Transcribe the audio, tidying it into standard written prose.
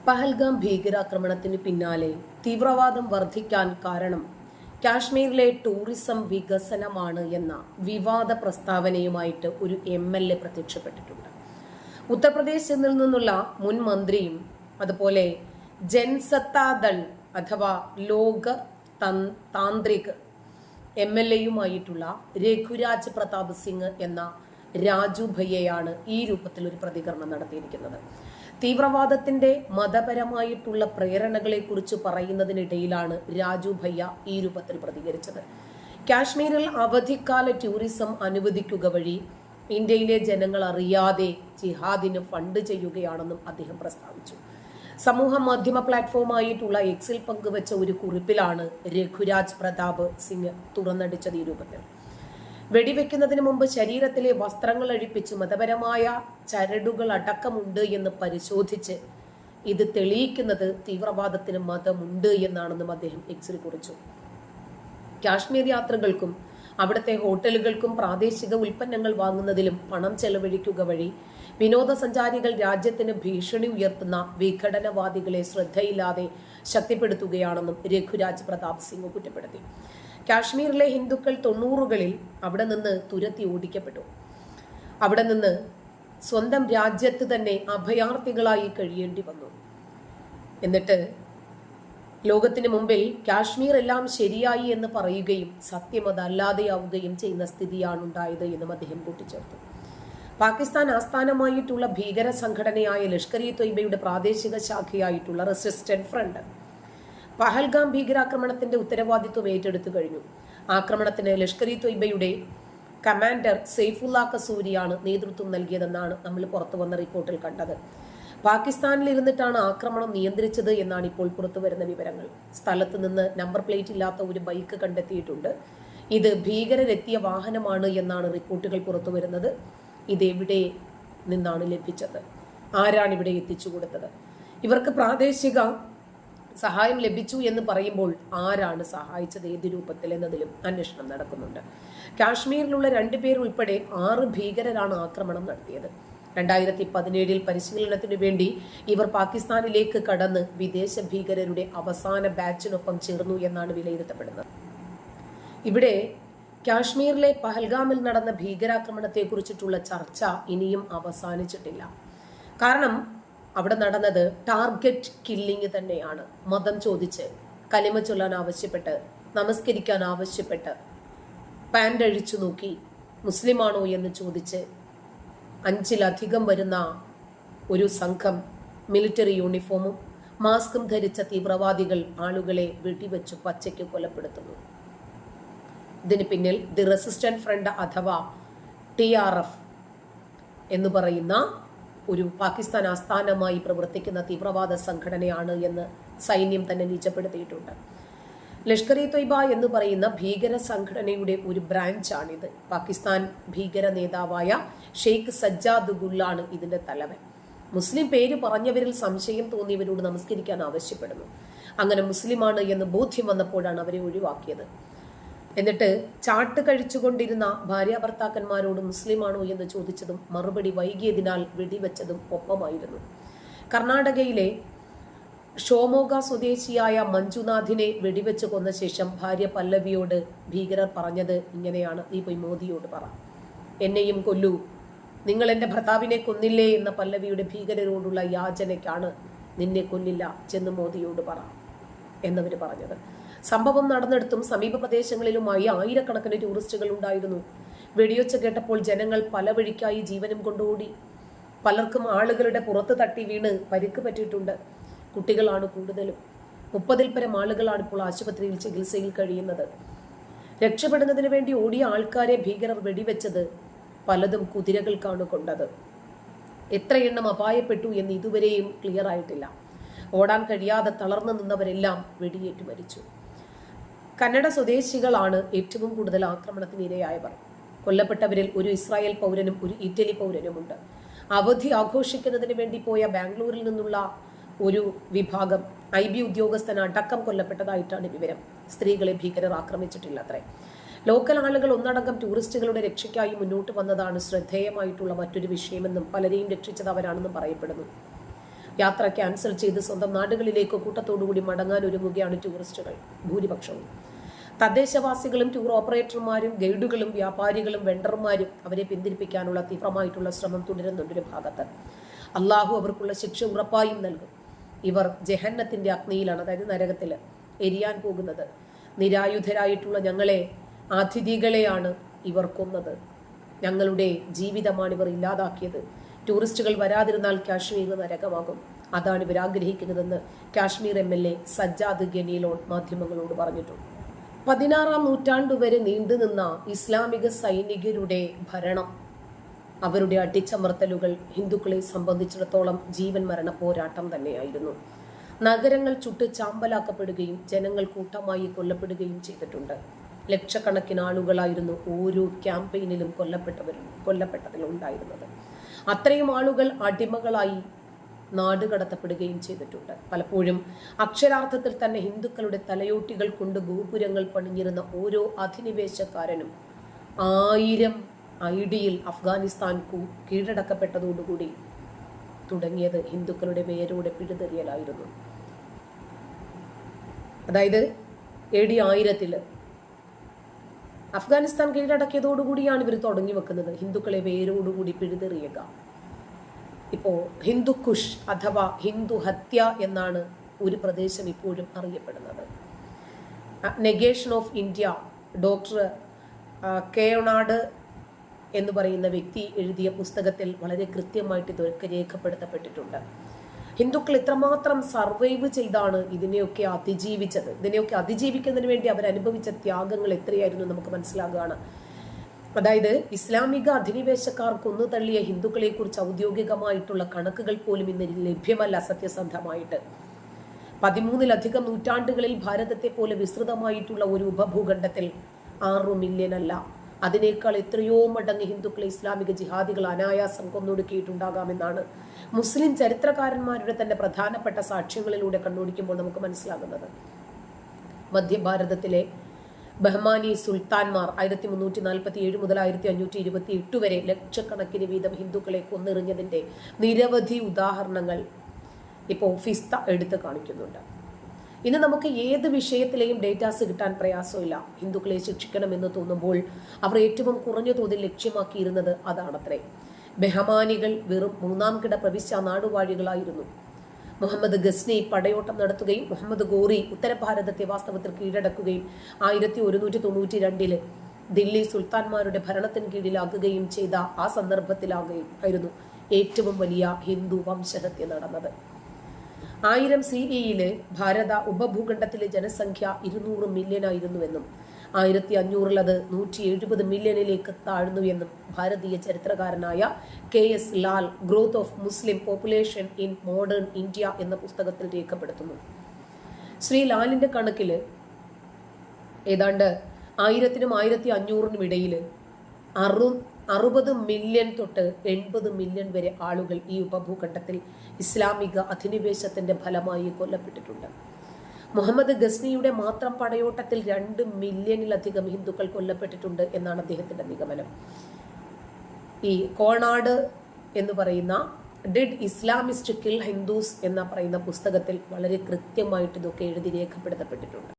പഹൽഗാം ഭീകരാക്രമണത്തിന് പിന്നാലെ തീവ്രവാദം വർദ്ധിക്കാൻ കാരണം കാശ്മീരിലെ ടൂറിസം വികസനമാണ് എന്ന വിവാദ പ്രസ്താവനയുമായിട്ട് ഒരു MLA പ്രത്യക്ഷപ്പെട്ടിട്ടുണ്ട്. ഉത്തർപ്രദേശിൽ നിന്നുള്ള മുൻ മന്ത്രിയും അതുപോലെ ജൻസത്താദൾ അഥവാ ലോക താന്ത്രിക് MLAയുമായിട്ടുള്ള രഘുരാജ് പ്രതാപ് സിംഗ് എന്ന രാജു ഭയ്യയാണ് ഈ രൂപത്തിൽ ഒരു പ്രതികരണം നടത്തിയിരിക്കുന്നത്. തീവ്രവാദത്തിന്റെ മതപരമായിട്ടുള്ള പ്രേരണകളെ കുറിച്ച് പറയുന്നതിനിടയിലാണ് രാജു ഭയ്യ ഈ രൂപത്തിൽ പ്രതികരിച്ചത്. കാശ്മീരിൽ അവധിക്കാല ടൂറിസം അനുവദിക്കുക വഴി ഇന്ത്യയിലെ ജനങ്ങൾ അറിയാതെ ജിഹാദിന് ഫണ്ട് ചെയ്യുകയാണെന്നും അദ്ദേഹം പ്രസ്താവിച്ചു. സമൂഹ മാധ്യമ പ്ലാറ്റ്ഫോമായിട്ടുള്ള എക്സിൽ പങ്കുവച്ച ഒരു കുറിപ്പിലാണ് രഘുരാജ് പ്രതാപ് സിംഗ് തുറന്നടിച്ചത് ഈ രൂപത്തിൽ. വെടിവെക്കുന്നതിന് മുമ്പ് ശരീരത്തിലെ വസ്ത്രങ്ങൾ അഴിപ്പിച്ച് മതപരമായ ചരടുകൾ അടക്കമുണ്ട് എന്ന് പരിശോധിച്ച് ഇത് തെളിയിക്കുന്നത് തീവ്രവാദത്തിന് മതമുണ്ട് എന്നാണെന്നും അദ്ദേഹം എക്സിൽ കുറിച്ചു. കാശ്മീർ യാത്രകൾക്കും അവിടുത്തെ ഹോട്ടലുകൾക്കും പ്രാദേശിക ഉൽപ്പന്നങ്ങൾ വാങ്ങുന്നതിലും പണം ചെലവഴിക്കുക വഴി വിനോദസഞ്ചാരികൾ രാജ്യത്തിന് ഭീഷണി ഉയർത്തുന്ന വിഘടനവാദികളെ ശ്രദ്ധയില്ലാതെ ശക്തിപ്പെടുത്തുകയാണെന്നും രഘുരാജ് പ്രതാപ് സിംഗ് കുറ്റപ്പെടുത്തി. കാശ്മീരിലെ ഹിന്ദുക്കൾ 90കളിൽ അവിടെ നിന്ന് തുരത്തി ഓടിക്കപ്പെട്ടു. അവിടെ നിന്ന് സ്വന്തം രാജ്യത്ത് തന്നെ അഭയാർത്ഥികളായി കഴിയേണ്ടി വന്നു. എന്നിട്ട് ലോകത്തിന് മുമ്പിൽ കാശ്മീർ എല്ലാം ശരിയായി എന്ന് പറയുകയും സത്യം അതല്ലാതെയാവുകയും ചെയ്യുന്ന സ്ഥിതിയാണ് ഉണ്ടായത് എന്നും അദ്ദേഹം കൂട്ടിച്ചേർത്തു. പാകിസ്ഥാൻ ആസ്ഥാനമായിട്ടുള്ള ഭീകര സംഘടനയായ ലഷ്കർ-ഇ-തൊയ്ബയുടെ പ്രാദേശിക ശാഖയായിട്ടുള്ള റെസിസ്റ്റന്റ് ഫ്രണ്ട് പഹൽഗാം ഭീകരാക്രമണത്തിന്റെ ഉത്തരവാദിത്വം ഏറ്റെടുത്തു കഴിഞ്ഞു. ആക്രമണത്തിന് ലഷ്കർ-ഇ-തൊയ്ബയുടെ കമാൻഡർ സെയ്ഫുള്ള കസൂരിയാണ് നേതൃത്വം നൽകിയതെന്നാണ് നമ്മൾ പുറത്തു വന്ന റിപ്പോർട്ടിൽ കണ്ടത്. പാകിസ്ഥാനിൽ ഇരുന്നിട്ടാണ് ആക്രമണം നിയന്ത്രിച്ചത് എന്നാണ് ഇപ്പോൾ പുറത്തു വരുന്ന വിവരങ്ങൾ. സ്ഥലത്ത് നിന്ന് നമ്പർ പ്ലേറ്റ് ഇല്ലാത്ത ഒരു ബൈക്ക് കണ്ടെത്തിയിട്ടുണ്ട്. ഇത് ഭീകരരെത്തിയ വാഹനമാണ് എന്നാണ് റിപ്പോർട്ടുകൾ പുറത്തു വരുന്നത്. ഇതെവിടെ നിന്നാണ് ലഭിച്ചത്? ആരാണ് ഇവിടെ എത്തിച്ചു കൊടുത്തത്? ഇവർക്ക് പ്രാദേശിക സഹായം ലഭിച്ചു എന്ന് പറയുമ്പോൾ ആരാണ് സഹായിച്ചത്, ഏത് രൂപത്തിൽ എന്നതിലും അന്വേഷണം നടക്കുന്നുണ്ട്. കാശ്മീരിലുള്ള 2 പേർ ഉൾപ്പെടെ 6 ഭീകരരാണ് ആക്രമണം നടത്തിയത്. 2017 പരിശീലനത്തിനു വേണ്ടി ഇവർ പാകിസ്ഥാനിലേക്ക് കടന്ന് വിദേശ ഭീകരരുടെ അവസാന ബാച്ചിനൊപ്പം ചേർന്നു എന്നാണ് വിലയിരുത്തപ്പെടുന്നത്. ഇവിടെ കാശ്മീരിലെ പഹൽഗാമിൽ നടന്ന ഭീകരാക്രമണത്തെ കുറിച്ചിട്ടുള്ള ചർച്ച ഇനിയും അവസാനിച്ചിട്ടില്ല. കാരണം അവിടെ നടന്നത് ടാർഗറ്റ് കില്ലിങ് തന്നെയാണ്. മതം ചോദിച്ച്, കലിമ ചൊല്ലാൻ ആവശ്യപ്പെട്ട്, നമസ്കരിക്കാൻ ആവശ്യപ്പെട്ട്, പാൻ്റ് അഴിച്ചു നോക്കി മുസ്ലിമാണോ എന്ന് ചോദിച്ച് 5-ലധികം വരുന്ന ഒരു സംഘം മിലിറ്ററി യൂണിഫോമും മാസ്കും ധരിച്ച തീവ്രവാദികൾ ആളുകളെ വെടിവെച്ചു പച്ചയ്ക്ക് കൊലപ്പെടുത്തുന്നു. ഇതിന് പിന്നിൽ ദി റെസിസ്റ്റന്റ് ഫ്രണ്ട് അഥവാ TRF എന്ന് പറയുന്ന ഒരു പാകിസ്ഥാൻ ആസ്ഥാനമായി പ്രവർത്തിക്കുന്ന തീവ്രവാദ സംഘടനയാണ് എന്ന് സൈന്യം തന്നെ നിജപ്പെടുത്തിയിട്ടുണ്ട്. ലഷ്കർ-ഇ-തൊയ്ബ എന്ന് പറയുന്ന ഭീകര സംഘടനയുടെ ഒരു ബ്രാഞ്ചാണിത്. പാകിസ്ഥാൻ ഭീകര നേതാവായ ഷെയ്ഖ് സജ്ജാദ് ഗുള്ളാണ് ഇതിന്റെ തലവൻ. മുസ്ലിം പേര് പറഞ്ഞവരിൽ സംശയം തോന്നിയവരോട് നമസ്കരിക്കാൻ ആവശ്യപ്പെടുന്നു. അങ്ങനെ മുസ്ലിമാണ് എന്ന് ബോധ്യം വന്നപ്പോഴാണ് അവരെ ഒഴിവാക്കിയത്. എന്നിട്ട് ചാട്ട് കഴിച്ചുകൊണ്ടിരുന്ന ഭാര്യ ഭർത്താക്കന്മാരോട് മുസ്ലിമാണോ എന്ന് ചോദിച്ചതും മറുപടി വൈകിയതിനാൽ വെടിവെച്ചതും ഒപ്പമായിരുന്നു. കർണാടകയിലെ ഷോമോഗ സ്വദേശിയായ മഞ്ജുനാഥിനെ വെടിവെച്ച് കൊന്ന ശേഷം ഭാര്യ പല്ലവിയോട് ഭീകരർ പറഞ്ഞത് ഇങ്ങനെയാണ്: നീ പോയി മോദിയോട് പറ, എന്നെയും കൊല്ലൂ, നിങ്ങൾ എൻ്റെ ഭർത്താവിനെ കൊന്നില്ലേ എന്ന പല്ലവിയുടെ ഭീകരരോടുള്ള യാചനയ്ക്കാണ് നിന്നെ കൊല്ലില്ല, ചെന്ന് മോദിയോട് പറ എന്നവർ പറഞ്ഞത്. സംഭവം നടന്നിടത്തും സമീപ പ്രദേശങ്ങളിലുമായി ആയിരക്കണക്കിന് ടൂറിസ്റ്റുകൾ ഉണ്ടായിരുന്നു. വെടിയൊച്ച കേട്ടപ്പോൾ ജനങ്ങൾ പല വഴിക്കായി ജീവനും കൊണ്ടോടി. പലർക്കും ആളുകളുടെ പുറത്ത് തട്ടി വീണ് പരിക്ക് പറ്റിയിട്ടുണ്ട്. കുട്ടികളാണ് കൂടുതലും. 30-ൽ പരം ആളുകളാണ് ഇപ്പോൾ ആശുപത്രിയിൽ ചികിത്സയിൽ കഴിയുന്നത്. രക്ഷപ്പെടുന്നതിന് വേണ്ടി ഓടിയ ആൾക്കാരെ ഭീകരർ വെടിവെച്ചത് പലതും കുതിരകൾക്കാണ് കൊണ്ടത്. എത്ര എണ്ണം അപായപ്പെട്ടു എന്ന് ഇതുവരെയും ക്ലിയർ ആയിട്ടില്ല. ഓടാൻ കഴിയാതെ തളർന്നു നിന്നവരെല്ലാം വെടിയേറ്റ് മരിച്ചു. കന്നഡ സ്വദേശികളാണ് ഏറ്റവും കൂടുതൽ ആക്രമണത്തിന് ഇരയായവർ. കൊല്ലപ്പെട്ടവരിൽ ഒരു ഇസ്രായേൽ പൗരനും ഒരു ഇറ്റലി പൗരനുമുണ്ട്. അവധി ആഘോഷിക്കുന്നതിന് വേണ്ടി പോയ ബാംഗ്ലൂരിൽ നിന്നുള്ള ഒരു വിഭാഗം IB ഉദ്യോഗസ്ഥൻ അടക്കം കൊല്ലപ്പെട്ടതായിട്ടാണ് വിവരം. സ്ത്രീകളെ ഭീകരർ ആക്രമിച്ചിട്ടില്ലത്രേ. ലോക്കൽ ആളുകൾ ഒന്നടങ്കം ടൂറിസ്റ്റുകളുടെ രക്ഷയ്ക്കായി മുന്നോട്ട് വന്നതാണ് ശ്രദ്ധേയമായിട്ടുള്ള മറ്റൊരു വിഷയമെന്നും പലരെയും രക്ഷിച്ചത് അവരാണെന്നും പറയപ്പെടുന്നു. യാത്ര ക്യാൻസൽ ചെയ്ത് സ്വന്തം നാടുകളിലേക്ക് കൂട്ടത്തോടുകൂടി മടങ്ങാൻ ഒരുങ്ങുകയാണ് ടൂറിസ്റ്റുകൾ ഭൂരിപക്ഷവും. തദ്ദേശവാസികളും ടൂർ ഓപ്പറേറ്റർമാരും ഗൈഡുകളും വ്യാപാരികളും വെണ്ടർമാരും അവരെ പിന്തിരിപ്പിക്കാനുള്ള തീവ്രമായിട്ടുള്ള ശ്രമം തുടരുന്നുണ്ട്. ഒരു ഭാഗത്ത് അള്ളാഹു അവർക്കുള്ള ശിക്ഷ ഉറപ്പായും നൽകും. ഇവർ ജഹന്നത്തിന്റെ അഗ്നിയിലാണ്, അതായത് നരകത്തിൽ എരിയാൻ പോകുന്നത്. നിരായുധരായിട്ടുള്ള ഞങ്ങളെ, അതിഥികളെയാണ് ഇവർ കൊന്നത്. ഞങ്ങളുടെ ജീവിതമാണ് ഇവർ ഇല്ലാതാക്കിയത്. ടൂറിസ്റ്റുകൾ വരാതിരുന്നാൽ കാശ്മീർ നരകമാകും. അതാണ് ഇവർ ആഗ്രഹിക്കുന്നതെന്ന് കാശ്മീർ MLA സജ്ജാദ് ഗനീലോൺ മാധ്യമങ്ങളോട് പറഞ്ഞിട്ടുണ്ട്. 16-ാം നൂറ്റാണ്ടു വരെ നീണ്ടുനിന്ന ഇസ്ലാമിക സൈനികരുടെ ഭരണം, അവരുടെ അടിച്ചമർത്തലുകൾ ഹിന്ദുക്കളെ സംബന്ധിച്ചിടത്തോളം ജീവൻ മരണ പോരാട്ടം തന്നെയായിരുന്നു. നഗരങ്ങൾ ചുട്ട് ചാമ്പലാക്കപ്പെടുകയും ജനങ്ങൾ കൂട്ടമായി കൊല്ലപ്പെടുകയും ചെയ്തിട്ടുണ്ട്. ലക്ഷക്കണക്കിന് ആളുകളായിരുന്നു ഓരോ ക്യാമ്പയിനിലും കൊല്ലപ്പെട്ടതിലുണ്ടായിരുന്നത്. അത്രയും ആളുകൾ അടിമകളായി നാടുകടത്തപ്പെടുകയും ചെയ്തിട്ടുണ്ട്. പലപ്പോഴും അക്ഷരാർത്ഥത്തിൽ തന്നെ ഹിന്ദുക്കളുടെ തലയോട്ടികൾ കൊണ്ട് ഗോപുരങ്ങൾ പണിഞ്ഞിരുന്ന ഓരോ അധിനിവേശക്കാരനും 1000 ഐഡിയിൽ അഫ്ഗാനിസ്ഥാൻ കീഴടക്കപ്പെട്ടതോടുകൂടി തുടങ്ങിയത് ഹിന്ദുക്കളുടെ വേരോടെ പിഴുതെറിയലായിരുന്നു. അതായത് AD 1000 അഫ്ഗാനിസ്ഥാൻ കീഴടക്കിയതോടുകൂടിയാണ് ഇവർ തുടങ്ങി വെക്കുന്നത് ഹിന്ദുക്കളെ വേരോടുകൂടി പിഴുതെറിയുക. ഇപ്പോ ഹിന്ദു കുഷ് അഥവാ ഹിന്ദു ഹത്യ എന്നാണ് ഒരു പ്രദേശം ഇപ്പോഴും അറിയപ്പെടുന്നത്. നെഗേഷൻ ഓഫ് ഇന്ത്യ ഡോക്ടർ കേണാട് എന്ന് പറയുന്ന വ്യക്തി എഴുതിയ പുസ്തകത്തിൽ വളരെ കൃത്യമായിട്ട് ഇതൊക്കെ രേഖപ്പെടുത്തപ്പെട്ടിട്ടുണ്ട്. ഹിന്ദുക്കൾ ഇത്രമാത്രം സർവൈവ് ചെയ്താണ് ഇതിനെയൊക്കെ അതിജീവിച്ചത്. ഇതിനെയൊക്കെ അതിജീവിക്കുന്നതിന് വേണ്ടി അവരനുഭവിച്ച ത്യാഗങ്ങൾ എത്രയായിരുന്നു നമുക്ക് മനസ്സിലാകുകയാണ്. അതായത് ഇസ്ലാമിക അധിനിവേശക്കാർ കൊന്നു തള്ളിയ ഹിന്ദുക്കളെ കുറിച്ച് ഔദ്യോഗികമായിട്ടുള്ള കണക്കുകൾ പോലും ഇന്ന് ലഭ്യമല്ല. സത്യസന്ധമായിട്ട് 13-ലധികം നൂറ്റാണ്ടുകളിൽ ഭാരതത്തെ പോലെ വിസ്തൃതമായിട്ടുള്ള ഒരു ഉപഭൂഖണ്ഡത്തിൽ 6 മില്യൺ അല്ല, അതിനേക്കാൾ എത്രയോ മടങ്ങ് ഹിന്ദുക്കളെ ഇസ്ലാമിക ജിഹാദികൾ അനായാസം കൊന്നൊടുക്കിയിട്ടുണ്ടാകാമെന്നാണ് മുസ്ലിം ചരിത്രകാരന്മാരുടെ തന്നെ പ്രധാനപ്പെട്ട സാക്ഷ്യങ്ങളിലൂടെ കണ്ണോടിക്കുമ്പോൾ നമുക്ക് മനസ്സിലാകുന്നത്. മധ്യഭാരതത്തിലെ ബഹ്മാനി സുൽത്താൻമാർ 1347 മുതൽ 1528 വരെ ലക്ഷക്കണക്കിന് വീതം ഹിന്ദുക്കളെ കൊന്നെറിഞ്ഞതിന്റെ നിരവധി ഉദാഹരണങ്ങൾ ഇപ്പോൾ ഫിസ്ത എടുത്ത് കാണിക്കുന്നുണ്ട്. ഇന്ന് നമുക്ക് ഏത് വിഷയത്തിലെയും ഡേറ്റാസ് കിട്ടാൻ പ്രയാസമില്ല. ഹിന്ദുക്കളെ ശിക്ഷിക്കണമെന്ന് തോന്നുമ്പോൾ അവർ ഏറ്റവും കുറഞ്ഞ തോതിൽ ലക്ഷ്യമാക്കിയിരുന്നത് അതാണത്രേ. ബഹമാനികൾ വെറും 3-ാം കിട പ്രവിശ്യ നാടുവാഴികളായിരുന്നു. മുഹമ്മദ് ഗസ്നി പടയോട്ടം നടത്തുകയും മുഹമ്മദ് ഗോറി ഉത്തരഭാരതത്തെ വാസ്തവത്തിൽ കീഴടക്കുകയും 1192 ദില്ലി സുൽത്താൻമാരുടെ ഭരണത്തിന് കീഴിലാകുകയും ചെയ്ത ആ സന്ദർഭത്തിലായിരുന്നു ഏറ്റവും വലിയ ഹിന്ദു വംശഹത്യ നടന്നത്. 1000 CE ഭാരത ഉപഭൂഖണ്ഡത്തിലെ ജനസംഖ്യ 200 മില്യൺ ആയിരുന്നുവെന്നും 1500 അത് 170 മില്യണിലേക്ക് താഴ്ന്നുവെന്നും ഭാരതീയ ചരിത്രകാരനായ KS Lal growth of Muslim population in modern India എന്ന പുസ്തകത്തിൽ രേഖപ്പെടുത്തുന്നു. ശ്രീ ലാലിന്റെ കണക്കിൽ ഏതാണ്ട് 1000-നും 1500-നും ഇടയിൽ 60 മില്യൺ തൊട്ട് 80 മില്യൺ വരെ ആളുകൾ ഈ ഉപഭൂഖണ്ഡത്തിൽ ഇസ്ലാമിക അധിനിവേശത്തിന്റെ ഫലമായി കൊല്ലപ്പെട്ടിട്ടുണ്ട്. മുഹമ്മദ് ഗസ്നിയുടെ മാത്രം പടയോട്ടത്തിൽ 2 മില്യണിലധികം ഹിന്ദുക്കൾ കൊല്ലപ്പെട്ടിട്ടുണ്ട് എന്നാണ് അദ്ദേഹത്തിന്റെ നിഗമനം. ഈ കോണാട് എന്ന് പറയുന്ന ഡിഡ് ഇസ്ലാമിസ്റ്റ് കിൽ ഹിന്ദുസ് എന്ന പറയുന്ന പുസ്തകത്തിൽ വളരെ കൃത്യമായിട്ട് ഇതൊക്കെ എഴുതി രേഖപ്പെടുത്തപ്പെട്ടിട്ടുണ്ട്.